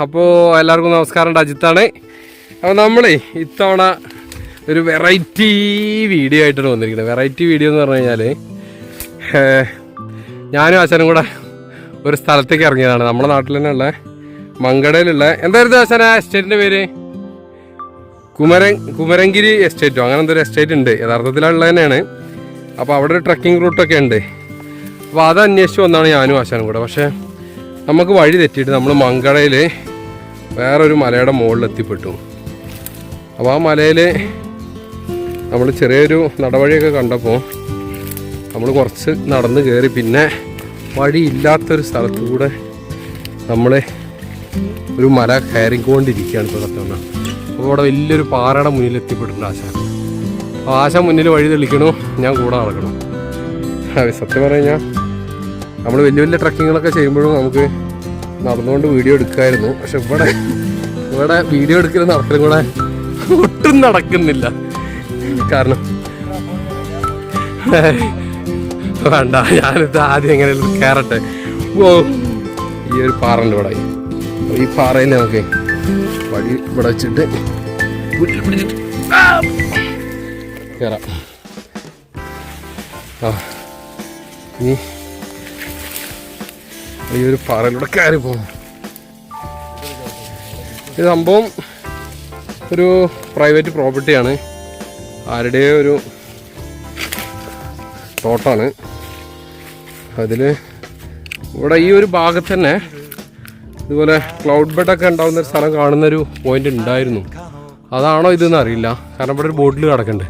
അപ്പോൾ എല്ലാവർക്കും നമസ്കാരം. അജിത്താണ്. അപ്പോൾ നമ്മളേ ഇത്തവണ ഒരു വെറൈറ്റി വീഡിയോ ആയിട്ടാണ് വന്നിരിക്കുന്നത്. വെറൈറ്റി വീഡിയോ എന്ന് പറഞ്ഞു കഴിഞ്ഞാൽ ഞാനും ആശാനും കൂടെ ഒരു സ്ഥലത്തേക്ക് ഇറങ്ങിയതാണ്. നമ്മുടെ നാട്ടിൽ തന്നെയുള്ള മങ്കടയിലുള്ള എന്തായിരുന്നു ആശാന എസ്റ്റേറ്റിൻ്റെ പേര്? കുമരങ്കിരി എസ്റ്റേറ്റോ അങ്ങനെ എന്തൊരു എസ്റ്റേറ്റ് ഉണ്ട്. യഥാർത്ഥത്തിലുള്ള തന്നെയാണ്. അപ്പോൾ അവിടെ ഒരു ട്രക്കിംഗ് റൂട്ടൊക്കെ ഉണ്ട്. അപ്പോൾ അത് അന്വേഷിച്ച് വന്നാണ് ഞാനും ആശാനും കൂടെ. പക്ഷേ നമുക്ക് വഴി തെറ്റിയിട്ട് നമ്മൾ മങ്കടയിൽ വേറൊരു മലയുടെ മുകളിൽ എത്തിപ്പെട്ടു. അപ്പോൾ ആ മലയിൽ നമ്മൾ ചെറിയൊരു നടവഴിയൊക്കെ കണ്ടപ്പോൾ നമ്മൾ കുറച്ച് നടന്ന് കയറി. പിന്നെ വഴിയില്ലാത്തൊരു സ്ഥലത്തു കൂടെ നമ്മൾ ഒരു മല കയറിക്കൊണ്ടിരിക്കുകയാണ് ഇപ്പോൾ സത്യം. അപ്പോൾ അവിടെ വലിയൊരു പാറയുടെ മുന്നിൽ എത്തിപ്പെട്ടിട്ടുണ്ട് ആശാൻ. അപ്പോൾ ആശാൻ മുന്നിൽ വഴി തെളിക്കണു, ഞാൻ കൂടെ നടക്കണം. സത്യം പറഞ്ഞു കഴിഞ്ഞാൽ നമ്മൾ വലിയ വലിയ ട്രക്കിങ്ങുകളൊക്കെ ചെയ്യുമ്പോഴും നമുക്ക് നടന്നുകൊണ്ട് വീഡിയോ എടുക്കാമായിരുന്നു. പക്ഷെ ഇവിടെ വീഡിയോ എടുക്കലും നടക്കലും കൂടെ ഒട്ടും നടക്കുന്നില്ല. കാരണം വേണ്ട, ഞാനിത് ആദ്യം എങ്ങനെ കയറട്ടെ. ഓ, ഈ ഒരു പാറൻ്റെ ഇവിടെ, ഈ പാറയിൽ നമുക്ക് വഴി ഇവിടെ വെച്ചിട്ട് പിടിച്ചിട്ട് കയറാം. ഇനി ഈ ഒരു പാറയിലൂടെ കയറി പോകും. ഇത് സംഭവം ഒരു പ്രൈവറ്റ് പ്രോപ്പർട്ടിയാണ്. ആരുടെയോ ഒരു തോട്ടാണ്. അതിൽ ഇവിടെ ഈ ഒരു ഭാഗത്ത് തന്നെ ഇതുപോലെ ക്ലൗഡ് ബെഡൊക്കെ ഉണ്ടാകുന്നൊരു സ്ഥലം കാണുന്നൊരു പോയിന്റ് ഉണ്ടായിരുന്നു. അതാണോ ഇതെന്ന് അറിയില്ല. കാരണം ഇവിടെ ഒരു ബോട്ടിൽ കിടക്കുന്നുണ്ട്.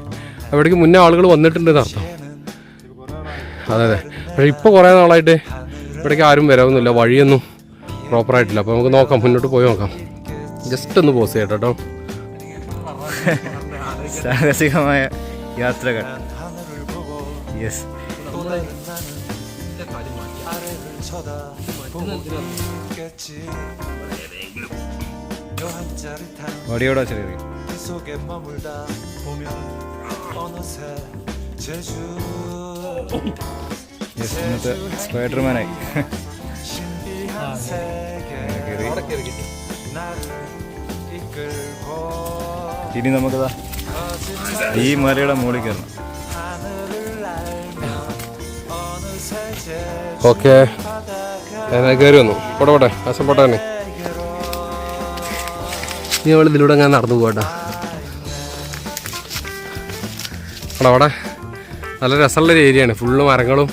അവിടേക്ക് മുന്നേ ആളുകൾ വന്നിട്ടുണ്ടെന്ന് അർത്ഥം. അതെ അതെ. പക്ഷേ ഇപ്പോൾ കുറേ നാളായിട്ട് ഇവിടേക്ക് ആരും വരാവുന്നില്ല. വഴിയൊന്നും പ്രോപ്പറായിട്ടില്ല. അപ്പോൾ നമുക്ക് നോക്കാം, മുന്നോട്ട് പോയി നോക്കാം. ജസ്റ്റ് ഒന്ന് പോസ് ചെയ്യട്ടെ കേട്ടോ. സാഹസികമായ യാത്രകൾ. യെസ്, വടിയോടാ ചെറിയ ഇന്നത്തെ സ്പൈഡർമാനായി. ഇനി നമുക്കതാ ഈ മലയുടെ മുകളിൽ കയറണം. ഓക്കെ, കയറി വന്നു. പോട്ടെ ആശം പോട്ടെ തന്നെ. ഇനി നമ്മൾ ഇതിലൂടെ അങ്ങനെ നടന്നു പോകട്ടെ. അവിടെ നല്ല രസമുള്ളൊരു ഏരിയയാണ്. ഫുള്ള് മരങ്ങളും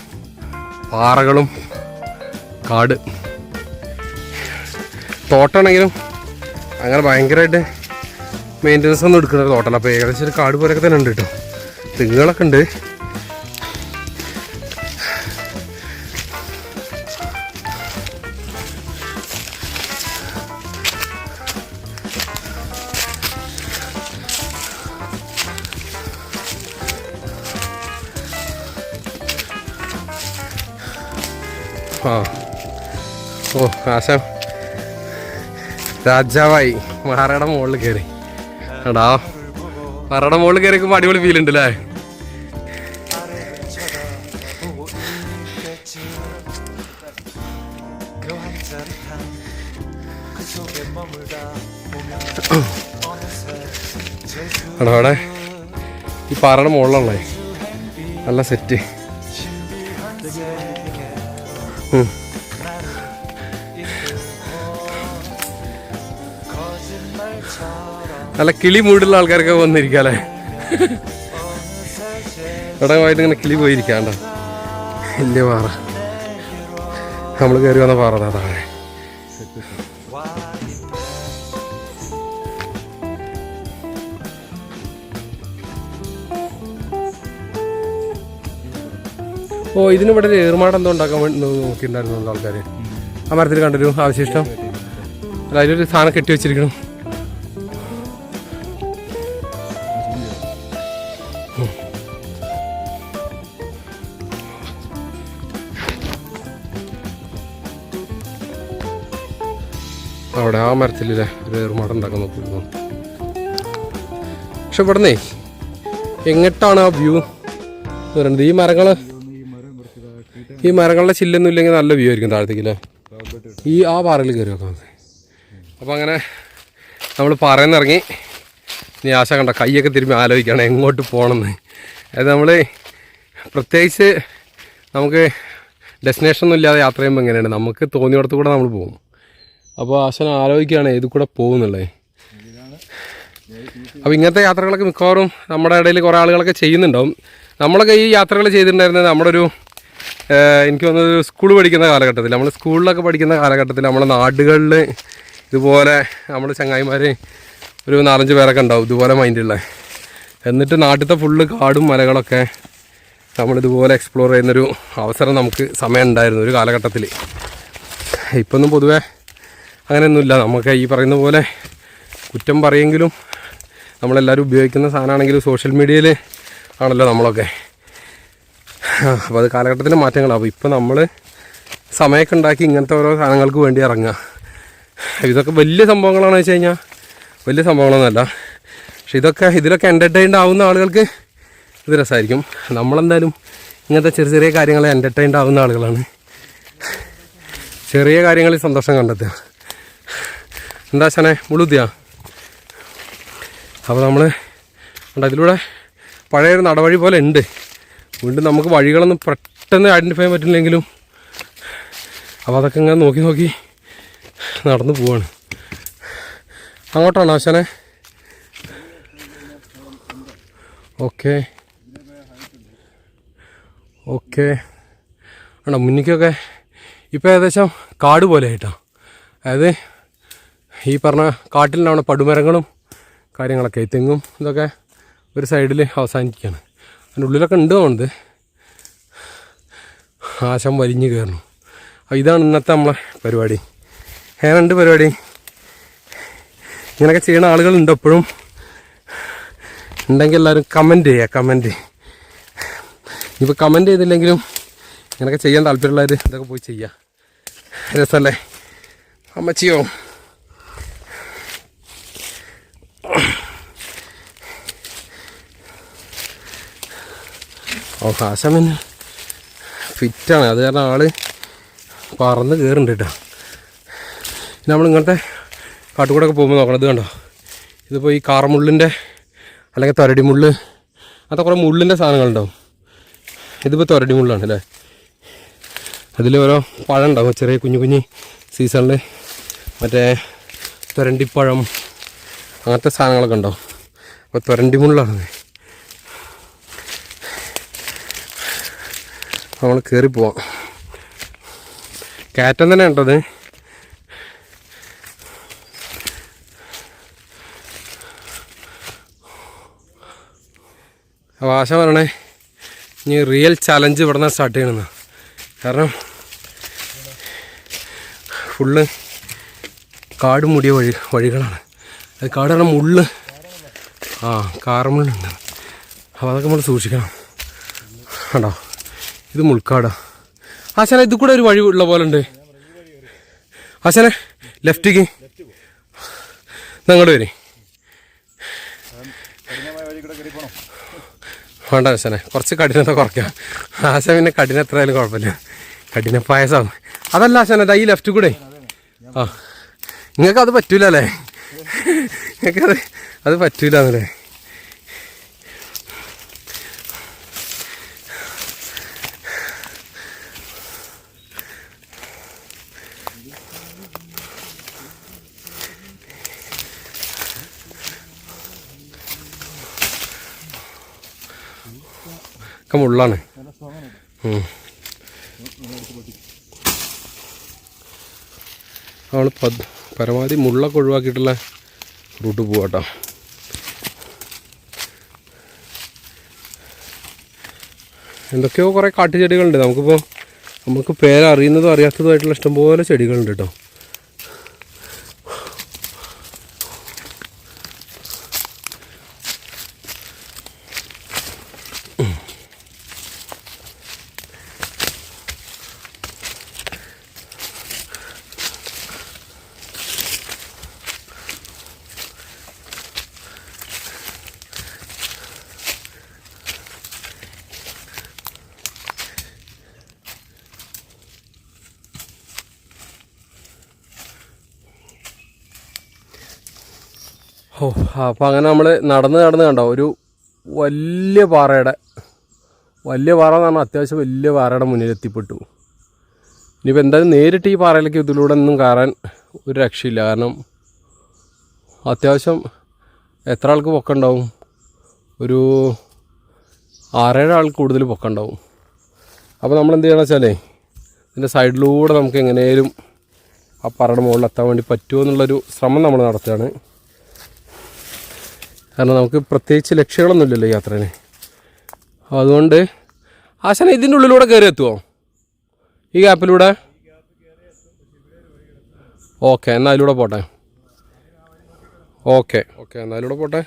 പാറകളും കാട്. തോട്ടാണെങ്കിലും അങ്ങനെ ഭയങ്കരമായിട്ട് മെയിൻ്റനൻസ് ഒന്നും എടുക്കുന്ന തോട്ടമല്ല. അപ്പോൾ ഏകദേശം ഒരു കാട് പോലെയൊക്കെ തന്നെ ഉണ്ട് കേട്ടോ. തെങ്ങുകളൊക്കെ ഉണ്ട്. ഓ, ആശാൻ രാജാവായി മറയുടെ മുകളിൽ കയറി. എടാ, മറയുടെ മുകളിൽ കയറിക്കുമ്പോൾ അടിപൊളി ഫീൽ ഉണ്ട് അല്ലേ? എടാ, അവിടെ ഈ പാറയുടെ മുകളിലുള്ളേ നല്ല സെറ്റ്. നല്ല കിളി മൂടുള്ള ആൾക്കാരൊക്കെ വന്നിരിക്കാല്ലേ. ഇവിടെ പോയിട്ട് ഇങ്ങനെ കിളി പോയിരിക്കാണ്ട. വലിയ പാറ, നമ്മൾ കയറി വന്ന പാറ താഴെ. ഓ, ഇതിനിവിടെ ഒരു ഏറുമാടം എന്തോ ഉണ്ടാക്കാൻ വേണ്ടി നോക്കിയിട്ടുണ്ടായിരുന്നു ആൾക്കാർ. ആ മരത്തിൽ കണ്ടൊരു അവശിഷ്ടം. അല്ല, അതിലൊരു സാധനം കെട്ടി വെച്ചിരിക്കണം. അവിടെ ആ മരത്തിലല്ലേ ഒരു ഏറുമാടം ഉണ്ടാക്കാൻ നോക്കിയിരുന്നു. പക്ഷെ ഇവിടുന്നേ എങ്ങോട്ടാണ് ആ വ്യൂ എന്ന് പറയുന്നത്? ഈ മരങ്ങളുടെ ചില്ലൊന്നും ഇല്ലെങ്കിൽ നല്ല വ്യൂ ആയിരിക്കും താഴത്തേക്ക് അല്ലേ? ഈ ആ പാറയിൽ കയറി നോക്കാം നമുക്ക്. അപ്പോൾ അങ്ങനെ നമ്മൾ പാറയിൽ നിന്ന് ഇറങ്ങി. ഇനി ആശ കണ്ട കൈയൊക്കെ തിരുമ്പി ആലോചിക്കുകയാണ് എങ്ങോട്ട് പോകണമെന്ന്. അതായത് നമ്മൾ പ്രത്യേകിച്ച് നമുക്ക് ഡെസ്റ്റിനേഷനൊന്നും ഇല്ലാതെ യാത്ര ചെയ്യുമ്പോൾ എങ്ങനെയാണ് നമുക്ക് തോന്നിയിടത്ത് കൂടെ നമ്മൾ പോകും. അപ്പോൾ ആശാൻ ആലോചിക്കുകയാണ് ഏത് കൂടെ പോകുന്നുള്ളത്. അപ്പോൾ ഇങ്ങനത്തെ യാത്രകളൊക്കെ മിക്കവാറും നമ്മുടെ ഇടയിൽ കുറേ ആളുകളൊക്കെ ചെയ്യുന്നുണ്ടാവും. നമ്മളൊക്കെ ഈ യാത്രകൾ ചെയ്തിട്ടുണ്ടായിരുന്നത് നമ്മുടെ ഒരു എനിക്ക് തോന്നുന്നത് സ്കൂൾ പഠിക്കുന്ന കാലഘട്ടത്തിൽ, നമ്മൾ സ്കൂളിലൊക്കെ പഠിക്കുന്ന കാലഘട്ടത്തിൽ നമ്മുടെ നാടുകളിൽ ഇതുപോലെ നമ്മുടെ ചങ്ങായിമാർ ഒരു 4-5 പേരൊക്കെ ഉണ്ടാവും ഇതുപോലെ മൈൻഡുള്ള. എന്നിട്ട് നാട്ടിലത്തെ ഫുള്ള് കാടും മലകളൊക്കെ നമ്മളിതുപോലെ എക്സ്പ്ലോർ ചെയ്യുന്നൊരു അവസരം നമുക്ക് സമയം ഉണ്ടായിരുന്നു ഒരു കാലഘട്ടത്തിൽ. ഇപ്പൊന്നും പൊതുവേ അങ്ങനെയൊന്നുമില്ല. നമുക്ക് ഈ പറയുന്ന പോലെ കുറ്റം പറയുമെങ്കിലും നമ്മളെല്ലാവരും ഉപയോഗിക്കുന്ന സാധനമാണെങ്കിലും സോഷ്യൽ മീഡിയയിൽ ആണല്ലോ നമ്മളൊക്കെ. അപ്പോൾ അത് കാലഘട്ടത്തിൻ്റെ മാറ്റങ്ങളാണ്. അപ്പോൾ ഇപ്പോൾ നമ്മൾ സമയമൊക്കെ ഉണ്ടാക്കി ഇങ്ങനത്തെ ഓരോ സാധനങ്ങൾക്ക് വേണ്ടി ഇറങ്ങുക. ഇതൊക്കെ വലിയ സംഭവങ്ങളാണെന്ന് വെച്ച് കഴിഞ്ഞാൽ വലിയ സംഭവങ്ങളൊന്നുമല്ല. പക്ഷെ ഇതിലൊക്കെ എൻ്റർടൈൻഡ് ആവുന്ന ആളുകൾക്ക് ഇത് രസമായിരിക്കും. നമ്മളെന്തായാലും ഇങ്ങനത്തെ ചെറിയ ചെറിയ കാര്യങ്ങൾ എൻ്റർടൈൻഡ് ആവുന്ന ആളുകളാണ്. ചെറിയ കാര്യങ്ങളിൽ സന്തോഷം കണ്ടെത്തുക. എന്താ ശനെ മുഴുതിയാ. അപ്പോൾ നമ്മൾ ഇതിലൂടെ പഴയൊരു നടവഴി പോലെ ഉണ്ട്. വീണ്ടും നമുക്ക് വഴികളൊന്നും പെട്ടെന്ന് ഐഡൻറ്റിഫൈ ചെയ്യാൻ പറ്റില്ലെങ്കിലും അപ്പോൾ അതൊക്കെ ഇങ്ങനെ നോക്കി നോക്കി നടന്നു പോവാണ്. അങ്ങോട്ടാണോ ആശാനെ? Okay okay. ആണോ മുന്നിക്കൊക്കെ ഇപ്പോൾ ഏകദേശം കാട് പോലെ ആയിട്ടാണ്. അതായത് ഈ പറഞ്ഞ കാട്ടിലുണ്ടാവുന്ന പടുമരങ്ങളും കാര്യങ്ങളൊക്കെ തെങ്ങും ഇതൊക്കെ ഒരു സൈഡിൽ അവസാനിക്കുകയാണ്. അതിൻ്റെ ഉള്ളിലൊക്കെ ഉണ്ട് തോന്നുന്നത്. ആശം വലിഞ്ഞ് കയറണം. അപ്പോൾ ഇതാണ് ഇന്നത്തെ നമ്മളെ പരിപാടി. ഏതാണ്ട് പരിപാടി ഇങ്ങനെയൊക്കെ ചെയ്യുന്ന ആളുകളുണ്ട് എപ്പോഴും. ഉണ്ടെങ്കിൽ എല്ലാവരും കമൻറ്റ് ചെയ്യുക. കമൻറ്റ് ഇപ്പോൾ കമൻറ്റ് ചെയ്തില്ലെങ്കിലും ഇങ്ങനെയൊക്കെ ചെയ്യാൻ താല്പര്യമുള്ളവർ ഇതൊക്കെ പോയി ചെയ്യുക. രസമല്ലേ അമ്മച്ചിയോ? ആശാമിന് ഫിറ്റാണ്. അത് കാരണം ആൾ പറന്ന് കയറുന്നുണ്ട് കേട്ടോ. നമ്മൾ ഇങ്ങനത്തെ കാട്ടുകൂടൊക്കെ പോകുമ്പോൾ നോക്കണം. ഇത് കണ്ടോ, ഇതിപ്പോൾ ഈ കാറമുള്ളിൻ്റെ അല്ലെങ്കിൽ തൊരടി മുള്ള് അങ്ങനത്തെ കുറേ മുള്ളിൻ്റെ സാധനങ്ങളുണ്ടാവും. ഇതിപ്പോൾ തൊരടി മുള്ളാണ് അല്ലേ. അതിൽ ഓരോ പഴം ഉണ്ടാവും ചെറിയ കുഞ്ഞു കുഞ്ഞ് സീസണിൽ. മറ്റേ തൊരണ്ടിപ്പഴം അങ്ങനത്തെ സാധനങ്ങളൊക്കെ ഉണ്ടാവും. അപ്പോൾ തൊരണ്ടി മുള്ളാണ്. നമ്മൾ കയറി പോവാം. കയറ്റം തന്നെ ഉണ്ടത്. അപ്പോൾ ആശ പറയണേ ഇനി റിയൽ ചലഞ്ച് ഇവിടെ നിന്ന് സ്റ്റാർട്ട് ചെയ്യണമെന്ന്. കാരണം ഫുള്ള് കാട് മൂടിയ വഴികളാണ്. അത് കാട് പറഞ്ഞാൽ മുള്ള്, കാറമുള്ളുണ്ട്. അപ്പോൾ അതൊക്കെ നമ്മൾ സൂക്ഷിക്കണം. കണ്ടോ, ഇത് മുൾക്കാടാ. ആശാനെ ഇത് കൂടെ ഒരു വഴി ഉള്ള പോലെ ഉണ്ട്. ആശാനെ ലെഫ്റ്റിക്ക് അങ്ങോട്ട് വരെ. വേണ്ട ആശാനെ, കുറച്ച് കഠിനത കുറയ്ക്കാം. ആശാൻ പിന്നെ കഠിനം എത്രയായാലും കുഴപ്പമില്ല. കഠിന പായസം അതല്ല ആശാനെ, ഈ ലെഫ്റ്റ് കൂടെ. നിങ്ങൾക്ക് അത് പറ്റൂല അല്ലേ? നിങ്ങൾക്ക് അത് പറ്റൂല എന്നല്ലേ? ഒക്കെ മുള്ളാണ്. നമ്മൾ പരമാവധി മുള്ളൊക്കെ ഒഴിവാക്കിയിട്ടുള്ള റൂട്ട് പോവാട്ടോ. എന്തൊക്കെയോ കുറേ കാട്ടുചെടികളുണ്ട്. നമുക്ക് പേരറിയുന്നതും അറിയാത്തതുമായിട്ടുള്ള ഇഷ്ടംപോലെ ചെടികളുണ്ട് കേട്ടോ. ഓ അപ്പോൾ അങ്ങനെ നമ്മൾ നടന്ന് കണ്ടോ ഒരു വലിയ പാറ എന്ന് പറഞ്ഞാൽ അത്യാവശ്യം വലിയ പാറയുടെ മുന്നിൽ എത്തിപ്പെട്ടു. ഇനിയിപ്പോൾ എന്തായാലും നേരിട്ട് ഈ പാറയിലേക്ക് ഇതിലൂടെ ഒന്നും കയറാൻ ഒരു രക്ഷയില്ല. കാരണം അത്യാവശ്യം എത്ര ആൾക്ക് പൊക്കമുണ്ടാവും, ഒരു 6-7 ആൾക്ക് കൂടുതൽ പൊക്കമുണ്ടാവും. അപ്പോൾ നമ്മൾ എന്ത് ചെയ്യണമെന്ന് വെച്ചാലേ ഇതിൻ്റെ സൈഡിലൂടെ നമുക്ക് എങ്ങനെയും ആ പാറയുടെ മുകളിൽ എത്താൻ വേണ്ടി പറ്റുമോ എന്നുള്ളൊരു ശ്രമം നമ്മൾ നടത്തുകയാണ്. കാരണം നമുക്ക് പ്രത്യേകിച്ച് ലക്ഷ്യങ്ങളൊന്നുമില്ലല്ലോ യാത്രയിൽ. അതുകൊണ്ട് ആശാന ഇതിൻ്റെ ഉള്ളിലൂടെ കയറി എത്തുമോ ഈ ഗ്യാപ്പിലൂടെ? ഓക്കെ, എന്നാൽ അതിലൂടെ പോട്ടെ. ഓക്കെ എന്നാൽ അതിലൂടെ പോട്ടെ.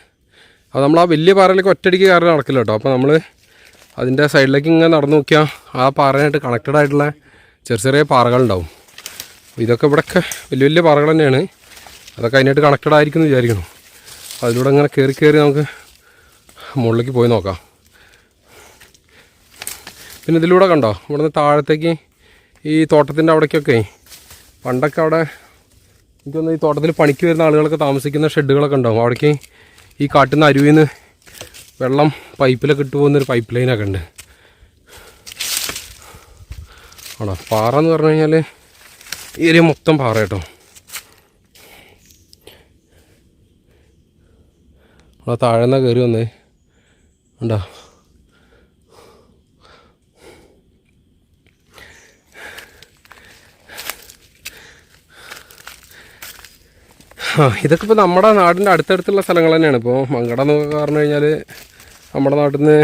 അപ്പോൾ നമ്മൾ ആ വലിയ പാറയിലേക്ക് ഒറ്റയടിക്ക് കയറി നടക്കില്ല കേട്ടോ. അപ്പോൾ നമ്മൾ അതിൻ്റെ സൈഡിലേക്ക് ഇങ്ങനെ നടന്നു നോക്കിയാൽ ആ പാറയായിട്ട് കണക്റ്റഡ് ആയിട്ടുള്ള ചെറിയ പാറകളുണ്ടാവും. ഇതൊക്കെ ഇവിടെയൊക്കെ വലിയ പാറകൾ തന്നെയാണ്. അതൊക്കെ അതിനായിട്ട് കണക്റ്റഡ് ആയിരിക്കും എന്ന് വിചാരിക്കണം. അതിലൂടെ അങ്ങനെ കയറി നമുക്ക് മുകളിലേക്ക് പോയി നോക്കാം. പിന്നെ ഇതിലൂടെ കണ്ടോ ഇവിടുന്ന് താഴത്തേക്ക് ഈ തോട്ടത്തിൻ്റെ അവിടേക്കൊക്കെ പണ്ടൊക്കെ അവിടെ എനിക്കൊന്ന് ഈ തോട്ടത്തിൽ പണിക്ക് വരുന്ന ആളുകളൊക്കെ താമസിക്കുന്ന ഷെഡുകളൊക്കെ ഉണ്ടാവും. അവിടേക്ക് ഈ കാട്ടുന്ന അരുവിൽ നിന്ന് വെള്ളം പൈപ്പിലൊക്കെ ഇട്ട് പോകുന്നൊരു പൈപ്പ് ലൈനൊക്കെ ഉണ്ട്. ആണോ പാറ എന്ന് പറഞ്ഞു കഴിഞ്ഞാൽ ഈ ഏരിയ മൊത്തം പാറ കേട്ടോ. അവിടെ താഴെ നിന്നാണ് കയറി വന്നേ ഉണ്ടോ. ഇതൊക്കെ ഇപ്പോൾ നമ്മുടെ നാടിൻ്റെ അടുത്തടുത്തുള്ള സ്ഥലങ്ങൾ തന്നെയാണ്. ഇപ്പോൾ മങ്കട എന്നൊക്കെ പറഞ്ഞു കഴിഞ്ഞാൽ നമ്മുടെ നാട്ടിൽ നിന്ന്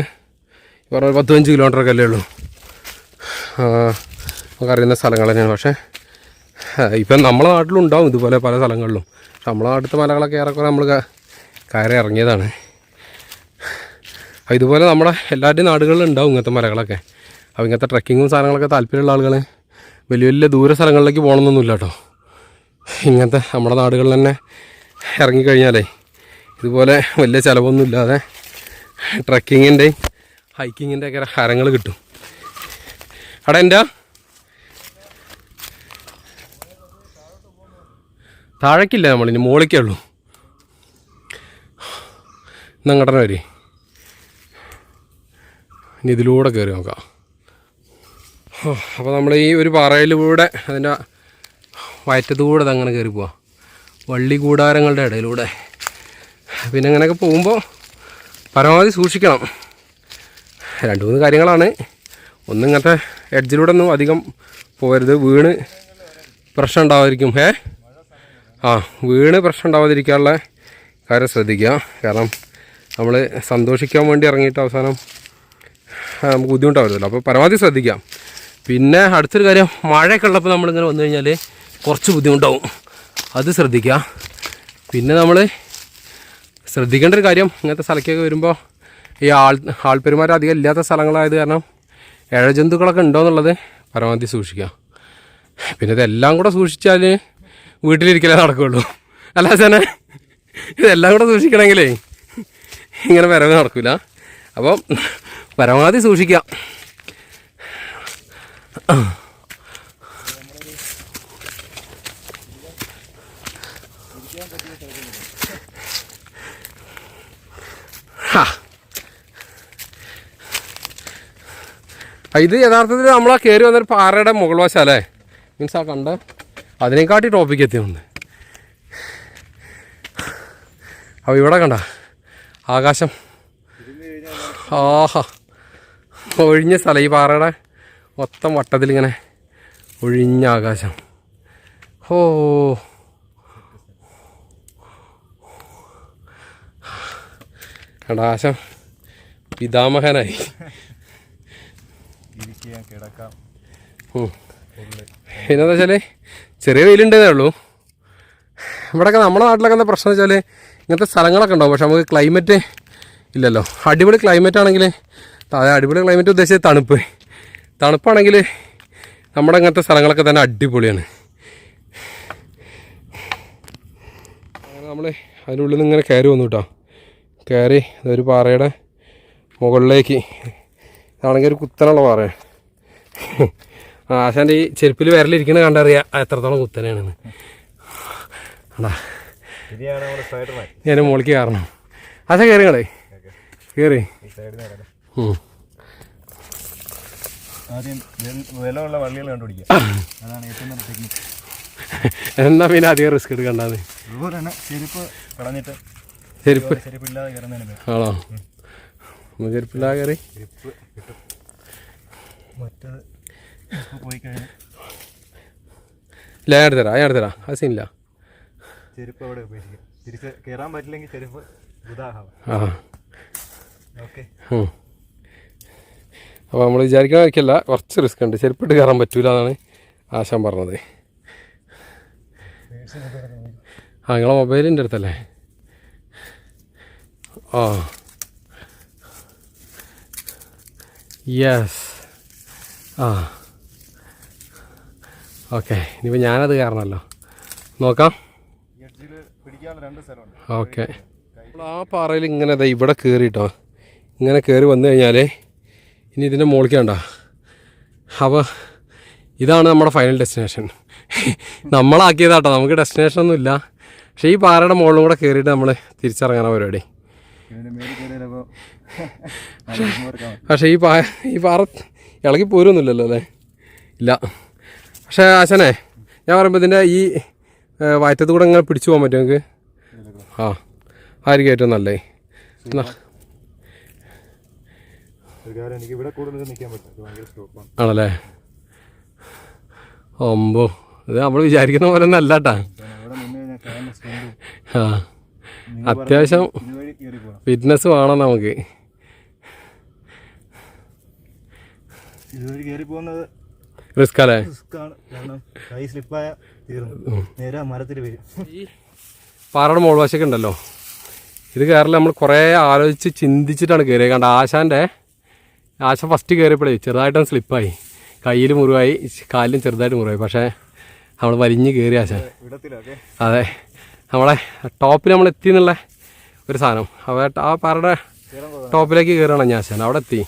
പറഞ്ഞ 15 കിലോമീറ്ററൊക്കെ അല്ലേ ഉള്ളൂ. നമുക്കറിയുന്ന സ്ഥലങ്ങൾ തന്നെയാണ്. പക്ഷേ ഇപ്പം നമ്മളെ നാട്ടിലും ഉണ്ടാവും ഇതുപോലെ പല സ്ഥലങ്ങളിലും. പക്ഷെ നമ്മളെ നാട്ടിലത്തെ മലകളൊക്കെ ഏറെക്കുറെ നമ്മൾ കയറി ഇറങ്ങിയതാണ്. അപ്പോൾ ഇതുപോലെ നമ്മുടെ എല്ലാവരുടെയും നാടുകളിലും ഉണ്ടാവും ഇങ്ങനത്തെ മലകളൊക്കെ. അപ്പോൾ ഇങ്ങനത്തെ ട്രക്കിങ്ങും സാധനങ്ങളൊക്കെ താല്പര്യമുള്ള ആളുകൾ വലിയ ദൂര സ്ഥലങ്ങളിലേക്ക് പോകണമെന്നൊന്നുമില്ല കേട്ടോ. ഇങ്ങനത്തെ നമ്മുടെ നാടുകളിൽ തന്നെ ഇറങ്ങിക്കഴിഞ്ഞാലേ ഇതുപോലെ വലിയ ചിലവൊന്നുമില്ലാതെ ട്രക്കിങ്ങിൻ്റെയും ഹൈക്കിങ്ങിൻ്റെ ഒക്കെ ഹരങ്ങൾ കിട്ടും. അവിടെ എൻ്റെ താഴേക്കില്ല, നമ്മളിനി മുകളിലേക്കേ ഉള്ളൂ. ഇന്നങ്ങട്ടനെ വരെ ഇനി ഇതിലൂടെ കയറി നോക്കാം. അപ്പോൾ നമ്മൾ ഈ ഒരു പാറയിലൂടെ അതിൻ്റെ വയറ്റത്തൂടെ അതങ്ങനെ കയറി പോവാം, വള്ളി കൂടാരങ്ങളുടെ ഇടയിലൂടെ. പിന്നെ അങ്ങനെയൊക്കെ പോകുമ്പോൾ പരമാവധി സൂക്ഷിക്കണം. 2-3 കാര്യങ്ങളാണ്. ഒന്ന് ഇങ്ങനത്തെ എഡ്ജിലൂടെ ഒന്നും അധികം പോകരുത്, വീണ് പ്രശ്നം ഉണ്ടാവാതിരിക്കും. വീണ് പ്രശ്നം ഉണ്ടാവാതിരിക്കാനുള്ള കാര്യം ശ്രദ്ധിക്കുക. കാരണം നമ്മൾ സന്തോഷിക്കാൻ വേണ്ടി ഇറങ്ങിയിട്ട് അവസാനം നമുക്ക് ബുദ്ധിമുട്ടാവില്ലല്ലോ. അപ്പോൾ പരമാവധി ശ്രദ്ധിക്കാം. പിന്നെ അടുത്തൊരു കാര്യം, മഴയൊക്കെ ഉള്ളപ്പോൾ നമ്മളിങ്ങനെ വന്നു കഴിഞ്ഞാൽ കുറച്ച് ബുദ്ധിമുട്ടാവും, അത് ശ്രദ്ധിക്കുക. പിന്നെ നമ്മൾ ശ്രദ്ധിക്കേണ്ട ഒരു കാര്യം, ഇങ്ങനത്തെ സ്ഥലത്തേക്ക് വരുമ്പോൾ ഈ ആൾപ്പെരുമാറ്റം അധികം ഇല്ലാത്ത സ്ഥലങ്ങളായത് കാരണം ഇഴജന്തുക്കളൊക്കെ ഉണ്ടോ എന്നുള്ളത് പരമാവധി സൂക്ഷിക്കുക. പിന്നെ ഇതെല്ലാം കൂടെ സൂക്ഷിച്ചാൽ വീട്ടിലിരിക്കലേ നടക്കുകയുള്ളൂ. അല്ല തന്നെ ഇതെല്ലാം കൂടെ സൂക്ഷിക്കണമെങ്കിലേ ഇങ്ങനെ വരവ് നടക്കില്ല. അപ്പം പരമാവധി സൂക്ഷിക്കാം. ഇത് യഥാർത്ഥത്തിൽ നമ്മളാ കയറി വന്നൊരു പാറയുടെ മുകൾ വശം അല്ലേ, മീൻസ് ആ കണ്ട അതിനെക്കാട്ടി ടോപ്പിക്ക് എത്തിയുണ്ട്. അപ്പോൾ ഇവിടെ കണ്ട ആകാശം, ആഹാ ഒഴിഞ്ഞ സ്ഥലം, ഈ പാറയുടെ മൊത്തം വട്ടത്തിലിങ്ങനെ ഒഴിഞ്ഞ ആകാശം. ഓ ആകാശം പിതാമഹനായി. പിന്നെന്താ വെച്ചാൽ ചെറിയ വെയിലുണ്ടേ ഉള്ളൂ. ഇവിടെയൊക്കെ നമ്മുടെ നാട്ടിലൊക്കെ എന്താ പ്രശ്നം വെച്ചാൽ ഇങ്ങനത്തെ സ്ഥലങ്ങളൊക്കെ ഉണ്ടാവും, പക്ഷെ നമുക്ക് ക്ലൈമറ്റ് ഇല്ലല്ലോ. അടിപൊളി ക്ലൈമറ്റ് ആണെങ്കിൽ, അടിപൊളി ക്ലൈമറ്റ് ഉദ്ദേശിച്ചത് തണുപ്പാണെങ്കിൽ നമ്മുടെ ഇങ്ങനത്തെ സ്ഥലങ്ങളൊക്കെ തന്നെ അടിപൊളിയാണ്. അങ്ങനെ നമ്മൾ അതിനുള്ളിൽ നിന്ന് ഇങ്ങനെ കയറി വന്നു കേട്ടോ. കയറി ഇതൊരു പാറയുടെ മുകളിലേക്ക്, ഇതാണെങ്കിൽ ഒരു കുത്തനുള്ള പാറയാണ്. ആശാൻ്റെ ഈ ചെരുപ്പിൽ വിരലിരിക്കുന്നത് കണ്ടറിയാം എത്രത്തോളം കുത്തനെയാണെന്ന്. ഇനിയാണ് നമ്മുടെ സ്പൈഡർമാൻ. ഞാൻ മുകളിലേക്ക് കയറണം. അച്ഛാ കയറിങ്ങളേ കയറി. ഈ സൈഡിൽ നിന്ന് ആദ്യം വിലമുള്ള വള്ളികൾ കണ്ടുപിടിക്കുക. അതാണ് ഏറ്റവും നല്ല ടെക്നിക്ക്. എന്നാ പിന്നെ അധികം റിസ്ക് എടുക്കണ്ടാന്ന്. അതുപോലെ തന്നെ ചെരുപ്പ് കളഞ്ഞിട്ട് ചെരുപ്പില്ലാതെ കയറുന്നതിന് ആണോ? ചെരുപ്പില്ലാതെ കയറി ചെരുപ്പ് കിട്ടും. മറ്റത് പോയി കഴിഞ്ഞാൽ ഇല്ല, ഞാൻ എടുത്തരാം അത് സീനില്ല. ചെരുപ്പ് അവിടെ ഉപയോഗിക്കുക. തിരിച്ച് കയറാൻ പറ്റില്ലെങ്കിൽ ചെരുപ്പ് ഉദാഹരണം. ഓക്കെ. അപ്പോൾ നമ്മൾ വിചാരിക്കാൻ വയ്ക്കല്ല, കുറച്ച് റിസ്ക് ഉണ്ട്. ചെരുപ്പിട്ട് കയറാൻ പറ്റൂല എന്നാണ് ആശാൻ പറഞ്ഞത്. നിങ്ങളെ മൊബൈലിൻ്റെ അടുത്തല്ലേ? യെസ്. ഓക്കെ, ഇനിയിപ്പോൾ ഞാനത് കയറണമല്ലോ. നോക്കാം. ഓക്കെ. ആ പാറയിൽ ഇങ്ങനെ ഇവിടെ കയറിയിട്ടോ, ഇങ്ങനെ കയറി വന്നു കഴിഞ്ഞാൽ ഇനി ഇതിൻ്റെ മുകളിലേക്ക് വേണ്ട. അപ്പോൾ ഇതാണ് നമ്മുടെ ഫൈനൽ ഡെസ്റ്റിനേഷൻ. നമ്മളാക്കിയതാട്ടോ, നമുക്ക് ഡെസ്റ്റിനേഷൻ ഒന്നും ഇല്ല. പക്ഷേ ഈ പാറയുടെ മുകളിലും കൂടെ കയറിയിട്ട് നമ്മൾ തിരിച്ചിറങ്ങാൻ പരിപാടി. പക്ഷേ ഈ പാറ ഇളകി പോരൊന്നുമില്ലല്ലോ അല്ലേ? ഇല്ല. പക്ഷേ ആശാനെ, ഞാൻ പറയുമ്പോൾ ഇതിൻ്റെ ഈ വയറ്റത്ത് കൂടെ ഇങ്ങനെ പിടിച്ചു പോകാൻ പറ്റും നമുക്ക്? ആയിരിക്കും ഏറ്റവും നല്ലത്. ആണല്ലേ? ഒമ്പോ, ഇത് നമ്മൾ വിചാരിക്കുന്ന പോലെ ഒന്നും അല്ല കേട്ടാ. അത്യാവശ്യം ഫിറ്റ്നസ് വേണം നമുക്ക്. റിസ്ക് അല്ലേ? പാറയുടെ മോൾ വശമൊക്കെ ഉണ്ടല്ലോ, ഇത് കയറില്ല. നമ്മൾ കുറേ ആലോചിച്ച് ചിന്തിച്ചിട്ടാണ് കയറിയത്. കണ്ട ആശ ഫസ്റ്റ് കയറിയപ്പോഴേ ചെറുതായിട്ടൊന്ന് സ്ലിപ്പായി, കയ്യിൽ മുറിവായി, കാലിലും ചെറുതായിട്ട് മുറിവായി. പക്ഷേ നമ്മൾ വലിഞ്ഞ് കയറി ആശാൻ. അതെ, നമ്മളെ ടോപ്പിൽ നമ്മൾ എത്തി എന്നുള്ള ഒരു സാധനം. അപ്പോൾ ആ പാറയുടെ ടോപ്പിലേക്ക് കയറണം ഞാൻ ആശാൻ. അവിടെ എത്തി.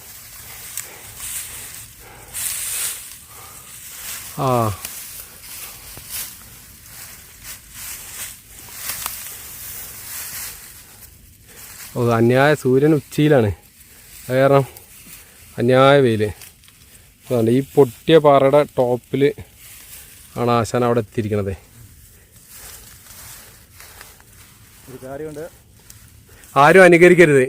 അന്യായ സൂര്യൻ ഉച്ചയിലാണ്, കാരണം അന്യായ വെയിൽ. അതുകൊണ്ട് ഈ പൊട്ടിയ പാറയുടെ ടോപ്പിൽ ആണ് ആശാൻ അവിടെ എത്തിയിരിക്കണത്. ആരും അനുകരിക്കരുത്.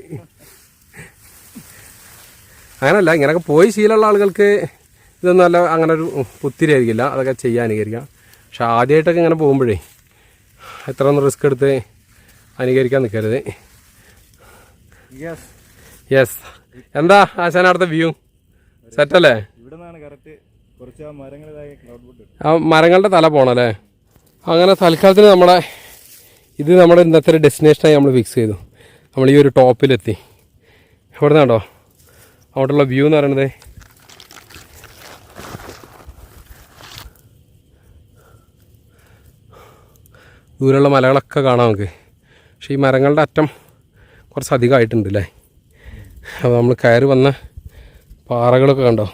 അങ്ങനല്ല, ഇങ്ങനെയൊക്കെ പോയി ശീലമുള്ള ആളുകൾക്ക് ഇതൊന്നും അല്ല, അങ്ങനെ ഒരു പുത്തിരി ആയിരിക്കില്ല, അതൊക്കെ ചെയ്യാൻ അനുകരിക്കാം. പക്ഷെ ആദ്യമായിട്ടൊക്കെ ഇങ്ങനെ പോകുമ്പോഴേ എത്ര ഒന്ന് റിസ്ക് എടുത്ത് അനുകരിക്കാൻ നിൽക്കരുത്. യെസ്. എന്താ ആശാൻ അവിടുത്തെ വ്യൂ സെറ്റല്ലേ? ആ മരങ്ങളുടെ തല പോണല്ലേ? അങ്ങനെ തൽക്കാലത്തിന് നമ്മുടെ ഇന്നത്തെ ഒരു ഡെസ്റ്റിനേഷനായി നമ്മൾ ഫിക്സ് ചെയ്തു. നമ്മൾ ഈ ഒരു ടോപ്പിലെത്തി. ഇവിടെ നിന്നാണ്ടോ അവിടെയുള്ള വ്യൂ എന്ന് പറയുന്നത് ദൂരെയുള്ള മലകളൊക്കെ കാണാം നമുക്ക്. പക്ഷേ ഈ മരങ്ങളുടെ അറ്റം കുറച്ച് അധികമായിട്ടുണ്ട് അല്ലേ? അപ്പോൾ നമ്മൾ കയറി വന്ന പാറകളൊക്കെ കണ്ടോ?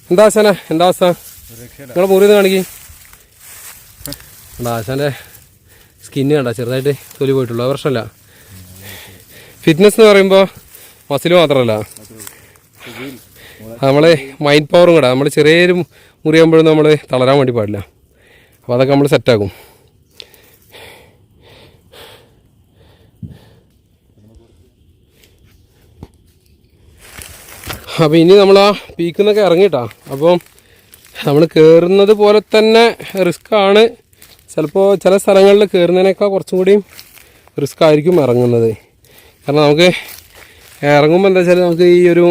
എന്താ ആശാന, എന്താ അവസ്ഥ? നിങ്ങളെ മുറിന്ന് കാണിക്കും. ആശാൻ്റെ സ്കിന്ന് കണ്ടോ, ചെറുതായിട്ട് തൊലി പോയിട്ടുള്ളൂ. പ്രശ്നമില്ല. ഫിറ്റ്നസ് എന്ന് പറയുമ്പോൾ മസിൽ മാത്രമല്ല, നമ്മൾ മൈൻഡ് പവറും കൂടെ. നമ്മൾ ചെറിയൊരു മുറിയാകുമ്പോഴും നമ്മൾ തളരാൻ വേണ്ടി പാടില്ല. അപ്പോൾ അതൊക്കെ നമ്മൾ സെറ്റാക്കും. അപ്പോൾ ഇനി നമ്മൾ ആ പീക്കിൽ നിന്നൊക്കെ ഇറങ്ങിയിട്ടാ. അപ്പം നമ്മൾ കയറുന്നത് പോലെ തന്നെ റിസ്ക്കാണ്. ചിലപ്പോൾ ചില സ്ഥലങ്ങളിൽ കയറുന്നതിനേക്കാൾ കുറച്ചും കൂടിയും റിസ്ക് ആയിരിക്കും ഇറങ്ങുന്നത്. കാരണം നമുക്ക് ഇറങ്ങുമ്പോൾ എന്താ വെച്ചാൽ നമുക്ക് ഈ ഒരു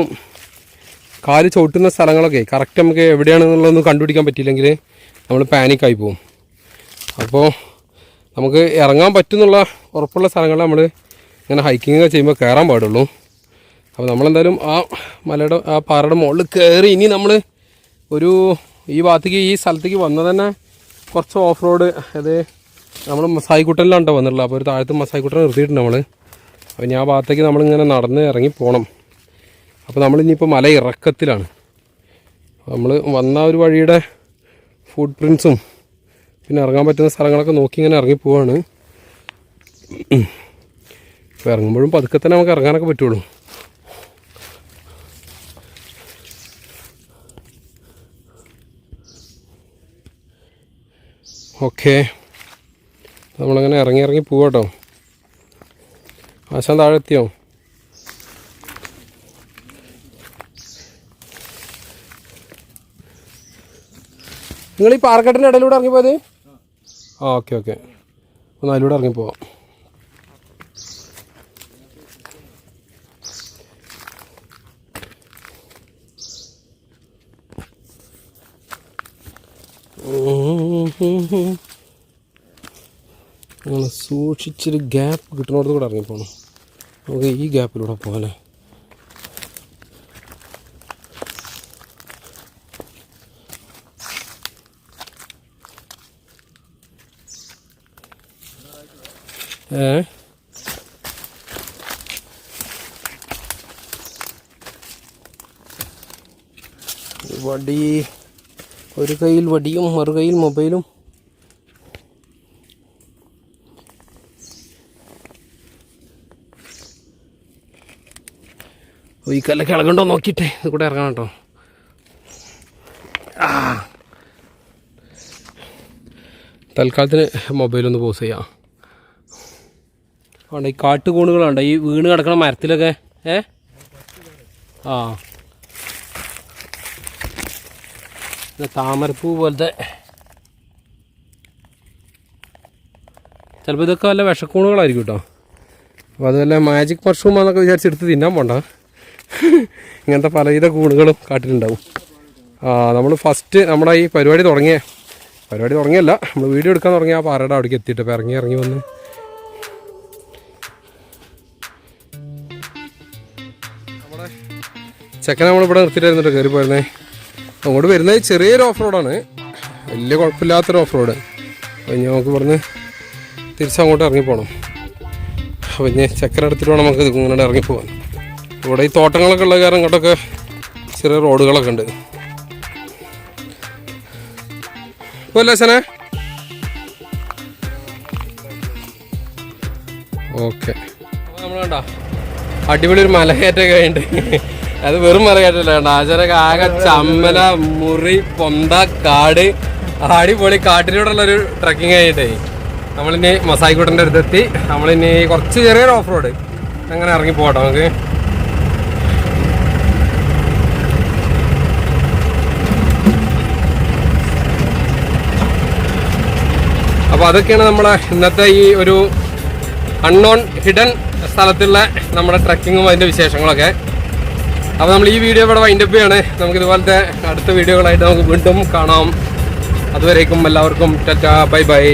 കാല് ചവിട്ടുന്ന സ്ഥലങ്ങളൊക്കെ കറക്റ്റ് നമുക്ക് എവിടെയാണെന്നുള്ളതൊന്നും കണ്ടുപിടിക്കാൻ പറ്റിയില്ലെങ്കിൽ നമ്മൾ പാനിക്കായി പോകും. അപ്പോൾ നമുക്ക് ഇറങ്ങാൻ പറ്റുന്നുള്ള ഉറപ്പുള്ള സ്ഥലങ്ങളിൽ നമ്മൾ ഇങ്ങനെ ഹൈക്കിങ് ചെയ്യുമ്പോൾ കയറാൻ പാടുള്ളൂ. അപ്പോൾ നമ്മളെന്തായാലും ആ മലയുടെ ആ പാറയുടെ മുകളിൽ കയറി. ഇനി നമ്മൾ ഈ ഭാഗത്തേക്ക് ഈ സ്ഥലത്തേക്ക് വന്നത് തന്നെ കുറച്ച് ഓഫ് റോഡ്, അത് നമ്മൾ മസായിക്കുട്ടനിലാണ് കേട്ടോ വന്നിട്ടുള്ളത്. അപ്പോൾ ഒരു താഴത്ത് മസായിക്കുട്ടൻ നിർത്തിയിട്ടുണ്ട് നമ്മൾ. അപ്പോൾ ഞാൻ ആ ഭാഗത്തേക്ക് നമ്മളിങ്ങനെ നടന്ന് ഇറങ്ങി പോകണം. അപ്പോൾ നമ്മളിനിയിപ്പോൾ മല ഇറക്കത്തിലാണ്. നമ്മൾ വന്ന ഒരു വഴിയുടെ ഫുട് പ്രിൻസും പിന്നെ ഇറങ്ങാൻ പറ്റുന്ന സ്ഥലങ്ങളൊക്കെ നോക്കി ഇങ്ങനെ ഇറങ്ങി പോവാണ്. അപ്പോൾ ഇറങ്ങുമ്പോഴും പതുക്കെ തന്നെ നമുക്ക് ഇറങ്ങാനൊക്കെ പറ്റുള്ളൂ. ഓക്കെ, നമ്മളങ്ങനെ ഇറങ്ങി പോവാട്ടോ. ആശാൻ താഴെ എത്തിയോ? നിങ്ങൾ ഈ പാറക്കെട്ടിൻ്റെ ഇടയിലൂടെ ഇറങ്ങിപ്പോയത്? ആ ഓക്കെ ഒന്ന് അതിലൂടെ ഇറങ്ങിപ്പോവാം. അങ്ങനെ സൂക്ഷിച്ചൊരു ഗ്യാപ്പ് കിട്ടുന്നിടത്ത് കൂടെ ഇറങ്ങിപ്പോണം. നമുക്ക് ഈ ഗ്യാപ്പിലൂടെ പോകാനേ. വടി, ഒരു കയ്യിൽ വടിയും മറു കയ്യിൽ മൊബൈലും. ഈ കല്ലൊക്കെ ഇളകണ്ടോ നോക്കിയിട്ടേ ഇത് കൂടെ ഇറങ്ങണം കേട്ടോ. തൽക്കാലത്തിന് മൊബൈലൊന്ന് പോസ് ചെയ്യാം. ഉണ്ട് ഈ കാട്ടുകൂണുകളുണ്ട് ഈ വീണ് കിടക്കണ മരത്തിലൊക്കെ. ആ താമരപ്പൂ പോലത്തെ. ചിലപ്പോൾ ഇതൊക്കെ വല്ല വിഷക്കൂണുകളായിരിക്കും കേട്ടോ. അപ്പോൾ അതുപോലെ മാജിക് മഷ്റൂമാന്നൊക്കെ വിചാരിച്ചെടുത്ത് തിന്നാൻ പോണ്ട. ഇങ്ങനത്തെ പലവിധ കൂണുകളും കാട്ടിലുണ്ടാവും. നമ്മൾ ഫസ്റ്റ് നമ്മുടെ ഈ പരിപാടി തുടങ്ങിയല്ല, നമ്മൾ വീഡിയോ എടുക്കാൻ തുടങ്ങിയ ആ പാറയുടെ അവിടേക്ക് എത്തിയിട്ട് ഇപ്പോൾ ഇറങ്ങി വന്ന് നമ്മുടെ ചെക്കനെ നമ്മളിവിടെ നിർത്തിയിട്ടായിരുന്നിട്ട് കയറി പോയിരുന്നേ. അങ്ങോട്ട് വരുന്നത് ചെറിയൊരു ഓഫ് റോഡാണ്, വലിയ കുഴപ്പമില്ലാത്തൊരു ഓഫ് റോഡ്. അപ്പോൾ ഇനി നമുക്ക് ഇവിടുന്ന് തിരിച്ചങ്ങോട്ട് ഇറങ്ങിപ്പോകണം. അപ്പോൾ ഇനി ചെക്കനെടുത്തിട്ട് വേണം നമുക്ക് ഇങ്ങനെ ഇറങ്ങിപ്പോകാൻ. ഇവിടെ ഈ തോട്ടങ്ങളൊക്കെ ഉള്ള കാരണം ഇങ്ങോട്ടൊക്കെ ചെറിയ റോഡുകളൊക്കെ ഉണ്ട്. പോലെ സനെ ഓക്കെ. അപ്പോൾ നമ്മൾ കണ്ടോ അടിപൊളി ഒരു മലകയറ്റമൊക്കെ കഴിഞ്ഞിട്ട്, അത് വെറും മലകയറ്റമല്ല കണ്ടോ, ആചാരൊക്കെ ആകെ ചമ്മല, മുറി, പൊന്ത, കാട്, അടിപൊളി കാട്ടിലൂടെയുള്ളൊരു ട്രക്കിങ് കഴിഞ്ഞിട്ടേ നമ്മളിനി മസായിക്കോട്ടൻ്റെ അടുത്തെത്തി. നമ്മളിനി കുറച്ച് ചെറിയൊരു ഓഫ് റോഡ് അങ്ങനെ ഇറങ്ങി പോകട്ടോ നമുക്ക്. അപ്പോൾ അതൊക്കെയാണ് നമ്മുടെ ഇന്നത്തെ ഈ ഒരു അൺനോൺ ഹിഡൻ സ്ഥലത്തുള്ള നമ്മുടെ ട്രക്കിങ്ങും അതിൻ്റെ വിശേഷങ്ങളൊക്കെ. അപ്പോൾ നമ്മൾ ഈ വീഡിയോ ഇവിടെ വൈൻഡപ്പ് ചെയ്യാണ്. നമുക്കിതുപോലത്തെ അടുത്ത വീഡിയോകളായിട്ട് നമുക്ക് വീണ്ടും കാണാം. അതുവരേക്കും എല്ലാവർക്കും ടാറ്റാ, ബൈ ബൈ.